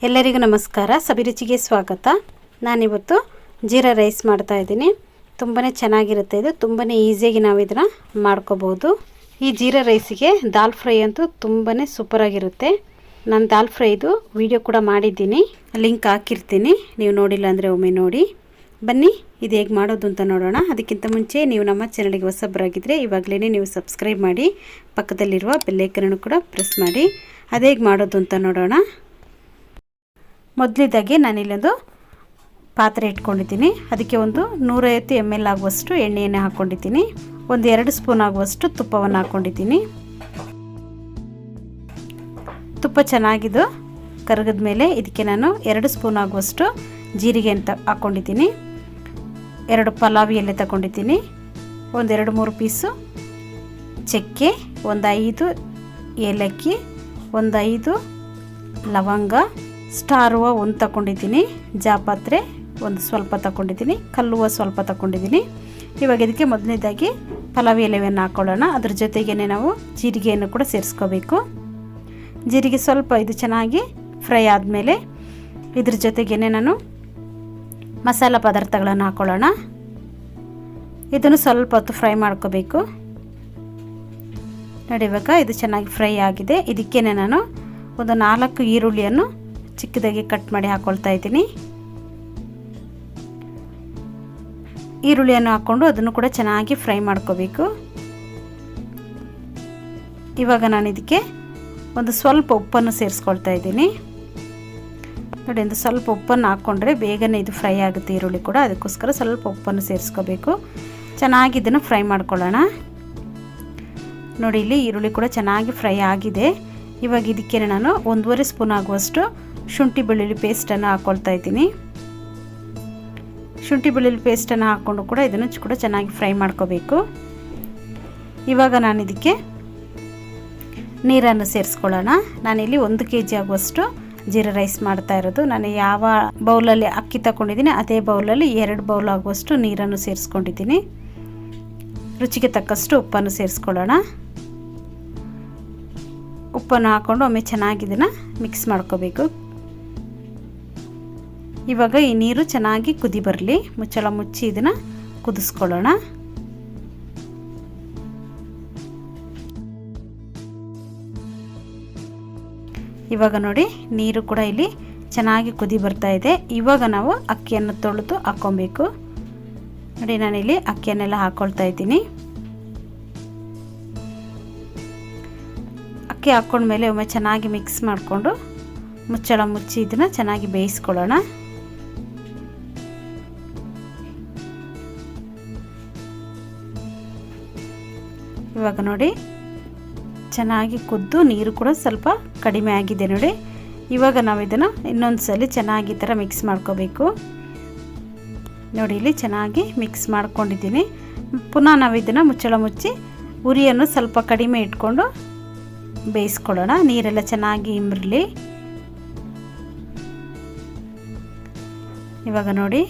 ಎಲ್ಲರಿಗೂ ನಮಸ್ಕಾರ. ಸಬಿ ರುಚಿಗೆ ಸ್ವಾಗತ. ನಾನಿವತ್ತು ಜೀರಾ ರೈಸ್ ಮಾಡ್ತಾ ಇದ್ದೀನಿ. ತುಂಬಾ ಚೆನ್ನಾಗಿರುತ್ತೆ. ಇದು ತುಂಬಾ ಈಸಿಯಾಗಿ ನಾವು ಇದನ್ನು ಮಾಡ್ಕೋಬೋದು. ಈ ಜೀರಾ ರೈಸಿಗೆ ದಾಲ್ ಫ್ರೈ ಅಂತೂ ತುಂಬಾ ಸೂಪರಾಗಿರುತ್ತೆ. ನಾನು ದಾಲ್ ಫ್ರೈದು ವಿಡಿಯೋ ಕೂಡ ಮಾಡಿದ್ದೀನಿ, ಲಿಂಕ್ ಹಾಕಿರ್ತೀನಿ. ನೀವು ನೋಡಿಲ್ಲ ಅಂದರೆ ಒಮ್ಮೆ ನೋಡಿ. ಬನ್ನಿ ಇದು ಹೇಗೆ ಮಾಡೋದು ಅಂತ ನೋಡೋಣ. ಅದಕ್ಕಿಂತ ಮುಂಚೆ ನೀವು ನಮ್ಮ ಚಾನಲ್ಗೆ ಹೊಸಬರಾಗಿದ್ದರೆ ಇವಾಗಲೇ ನೀವು ಸಬ್ಸ್ಕ್ರೈಬ್ ಮಾಡಿ, ಪಕ್ಕದಲ್ಲಿರುವ ಬೆಲ್ಲೈಕನನ್ನು ಕೂಡ ಪ್ರೆಸ್ ಮಾಡಿ. ಅದು ಹೇಗೆ ಮಾಡೋದು ಅಂತ ನೋಡೋಣ. ಮೊದಲಿದ್ದಾಗೆ ನಾನಿಲ್ಲೊಂದು ಪಾತ್ರೆ ಇಟ್ಕೊಂಡಿದ್ದೀನಿ. ಅದಕ್ಕೆ ಒಂದು 150 ml ಆಗುವಷ್ಟು ಎಣ್ಣೆಯನ್ನು ಹಾಕ್ಕೊಂಡಿದ್ದೀನಿ. ಒಂದು 2 ಸ್ಪೂನ್ ಆಗುವಷ್ಟು ತುಪ್ಪವನ್ನು ಹಾಕ್ಕೊಂಡಿದ್ದೀನಿ. ತುಪ್ಪ ಚೆನ್ನಾಗಿದ್ದು ಕರಗಿದ ಮೇಲೆ ಇದಕ್ಕೆ ನಾನು 2 ಸ್ಪೂನ್ ಆಗುವಷ್ಟು ಜೀರಿಗೆ ಅಂತ ಹಾಕ್ಕೊಂಡಿದ್ದೀನಿ. 2 ಪಲಾವಿ ಎಲೆ ತಗೊಂಡಿದ್ದೀನಿ. ಒಂದು 2-3 ಪೀಸು ಚಕ್ಕೆ, ಒಂದು 5 ಏಲಕ್ಕಿ, ಒಂದು 5 ಲವಂಗ, ಸ್ಟಾರ್ ಹೂವು ಒಂದು ತಗೊಂಡಿದ್ದೀನಿ, ಜಾಪತ್ರೆ ಒಂದು ಸ್ವಲ್ಪ ತಗೊಂಡಿದ್ದೀನಿ, ಕಲ್ಲು ಹೂವು ಸ್ವಲ್ಪ ತಗೊಂಡಿದ್ದೀನಿ. ಇವಾಗ ಇದಕ್ಕೆ ಮೊದಲನೇದಾಗಿ ಪಲಾವಿ ಎಲೆಯನ್ನು ಹಾಕ್ಕೊಳ್ಳೋಣ. ಅದ್ರ ಜೊತೆಗೇ ನಾವು ಜೀರಿಗೆಯನ್ನು ಕೂಡ ಸೇರಿಸ್ಕೋಬೇಕು. ಜೀರಿಗೆ ಸ್ವಲ್ಪ ಇದು ಚೆನ್ನಾಗಿ ಫ್ರೈ ಆದಮೇಲೆ ಇದ್ರ ಜೊತೆಗೇ ನಾನು ಮಸಾಲ ಪದಾರ್ಥಗಳನ್ನು ಹಾಕ್ಕೊಳ್ಳೋಣ. ಇದನ್ನು ಸ್ವಲ್ಪ ಹೊತ್ತು ಫ್ರೈ ಮಾಡ್ಕೋಬೇಕು. ನೋಡಿ, ಇವಾಗ ಇದು ಚೆನ್ನಾಗಿ ಫ್ರೈ ಆಗಿದೆ. ಇದಕ್ಕೇ ನಾನು ಒಂದು 4 ಈರುಳ್ಳಿಯನ್ನು ಚಿಕ್ಕದಾಗಿ ಕಟ್ ಮಾಡಿ ಹಾಕ್ಕೊಳ್ತಾ ಇದ್ದೀನಿ. ಈರುಳ್ಳಿಯನ್ನು ಹಾಕ್ಕೊಂಡು ಅದನ್ನು ಕೂಡ ಚೆನ್ನಾಗಿ ಫ್ರೈ ಮಾಡ್ಕೋಬೇಕು. ಇವಾಗ ನಾನು ಇದಕ್ಕೆ ಒಂದು ಸ್ವಲ್ಪ ಉಪ್ಪನ್ನು ಸೇರಿಸ್ಕೊಳ್ತಾ ಇದ್ದೀನಿ. ನೋಡಿ, ಒಂದು ಸ್ವಲ್ಪ ಉಪ್ಪನ್ನು ಹಾಕ್ಕೊಂಡ್ರೆ ಬೇಗನೆ ಇದು ಫ್ರೈ ಆಗುತ್ತೆ ಈರುಳ್ಳಿ ಕೂಡ. ಅದಕ್ಕೋಸ್ಕರ ಸ್ವಲ್ಪ ಉಪ್ಪನ್ನು ಸೇರಿಸ್ಕೋಬೇಕು. ಚೆನ್ನಾಗಿ ಇದನ್ನು ಫ್ರೈ ಮಾಡ್ಕೊಳ್ಳೋಣ. ನೋಡಿ, ಇಲ್ಲಿ ಈರುಳ್ಳಿ ಕೂಡ ಚೆನ್ನಾಗಿ ಫ್ರೈ ಆಗಿದೆ. ಇವಾಗ ಇದಕ್ಕೆ ನಾನು 1.5 ಸ್ಪೂನ್ ಆಗುವಷ್ಟು ಶುಂಠಿ ಬೆಳ್ಳುಳ್ಳಿ ಪೇಸ್ಟನ್ನು ಹಾಕ್ಕೊಳ್ತಾ ಇದ್ದೀನಿ. ಶುಂಠಿ ಬೆಳ್ಳುಳ್ಳಿ ಪೇಸ್ಟನ್ನು ಹಾಕ್ಕೊಂಡು ಕೂಡ ಇದನ್ನು ಕೂಡ ಚೆನ್ನಾಗಿ ಫ್ರೈ ಮಾಡ್ಕೋಬೇಕು. ಇವಾಗ ನಾನು ಇದಕ್ಕೆ ನೀರನ್ನು ಸೇರಿಸ್ಕೊಳ್ಳೋಣ. ನಾನಿಲ್ಲಿ 1 kg ಆಗುವಷ್ಟು ಜೀರಾ ರೈಸ್ ಮಾಡ್ತಾ ಇರೋದು. ನಾನು ಯಾವ ಬೌಲಲ್ಲಿ ಅಕ್ಕಿ ತಗೊಂಡಿದ್ದೀನಿ ಅದೇ ಬೌಲಲ್ಲಿ 2 ಬೌಲ್ ಆಗುವಷ್ಟು ನೀರನ್ನು ಸೇರಿಸ್ಕೊಂಡಿದ್ದೀನಿ. ರುಚಿಗೆ ತಕ್ಕಷ್ಟು ಉಪ್ಪನ್ನು ಸೇರಿಸ್ಕೊಳ್ಳೋಣ. ಉಪ್ಪನ್ನು ಹಾಕ್ಕೊಂಡು ಒಮ್ಮೆ ಚೆನ್ನಾಗಿ ಇದನ್ನು ಮಿಕ್ಸ್ ಮಾಡ್ಕೋಬೇಕು. ಇವಾಗ ಈ ನೀರು ಚೆನ್ನಾಗಿ ಕುದಿ ಬರಲಿ. ಮುಚ್ಚಳ ಮುಚ್ಚಿ ಇದನ್ನು ಕುದಿಸ್ಕೊಳ್ಳೋಣ. ಇವಾಗ ನೋಡಿ, ನೀರು ಕೂಡ ಇಲ್ಲಿ ಚೆನ್ನಾಗಿ ಕುದಿ ಬರ್ತಾ ಇದೆ. ಇವಾಗ ನಾವು ಅಕ್ಕಿಯನ್ನು ತೊಳೆದು ಹಾಕ್ಕೊಬೇಕು. ನೋಡಿ, ನಾನಿಲ್ಲಿ ಅಕ್ಕಿಯನ್ನೆಲ್ಲ ಹಾಕ್ಕೊಳ್ತಾ ಇದ್ದೀನಿ. ಅಕ್ಕಿ ಹಾಕ್ಕೊಂಡ್ಮೇಲೆ ಒಮ್ಮೆ ಚೆನ್ನಾಗಿ ಮಿಕ್ಸ್ ಮಾಡಿಕೊಂಡು ಮುಚ್ಚಳ ಮುಚ್ಚಿ ಇದನ್ನು ಚೆನ್ನಾಗಿ ಬೇಯಿಸ್ಕೊಳ್ಳೋಣ. ಇವಾಗ ನೋಡಿ, ಚೆನ್ನಾಗಿ ಕುದ್ದು ನೀರು ಕೂಡ ಸ್ವಲ್ಪ ಕಡಿಮೆ ಆಗಿದೆ. ನೋಡಿ, ಇವಾಗ ನಾವು ಇದನ್ನು ಇನ್ನೊಂದು ಸಲ ಚೆನ್ನಾಗಿ ಈ ಥರ ಮಿಕ್ಸ್ ಮಾಡ್ಕೋಬೇಕು. ನೋಡಿ, ಇಲ್ಲಿ ಚೆನ್ನಾಗಿ ಮಿಕ್ಸ್ ಮಾಡ್ಕೊಂಡಿದ್ದೀನಿ. ಪುನಃ ನಾವು ಇದನ್ನು ಮುಚ್ಚಳ ಮುಚ್ಚಿ ಉರಿಯನ್ನು ಸ್ವಲ್ಪ ಕಡಿಮೆ ಇಟ್ಕೊಂಡು ಬೇಯಿಸ್ಕೊಳ್ಳೋಣ. ನೀರೆಲ್ಲ ಚೆನ್ನಾಗಿ ಇಂಬ್ರಲಿ. ಇವಾಗ ನೋಡಿ,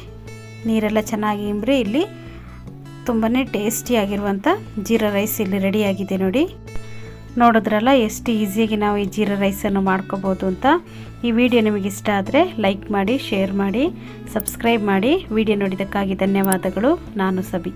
ನೀರೆಲ್ಲ ಚೆನ್ನಾಗಿ ಇಂಬ್ರಿ ಇಲ್ಲಿ ತುಂಬಾ ಟೇಸ್ಟಿಯಾಗಿರುವಂಥ ಜೀರಾ ರೈಸ್ ಇಲ್ಲಿ ರೆಡಿಯಾಗಿದೆ. ನೋಡಿ, ನೋಡಿದ್ರಲ್ಲ ಎಷ್ಟು ಈಸಿಯಾಗಿ ನಾವು ಈ ಜೀರಾ ರೈಸನ್ನು ಮಾಡ್ಕೋಬೋದು ಅಂತ. ಈ ವಿಡಿಯೋ ನಿಮಗೆ ಇಷ್ಟ ಆದರೆ ಲೈಕ್ ಮಾಡಿ, ಶೇರ್ ಮಾಡಿ, ಸಬ್ಸ್ಕ್ರೈಬ್ ಮಾಡಿ. ವಿಡಿಯೋ ನೋಡಿದ್ದಕ್ಕಾಗಿ ಧನ್ಯವಾದಗಳು. ನಾನು ಸಬಿ.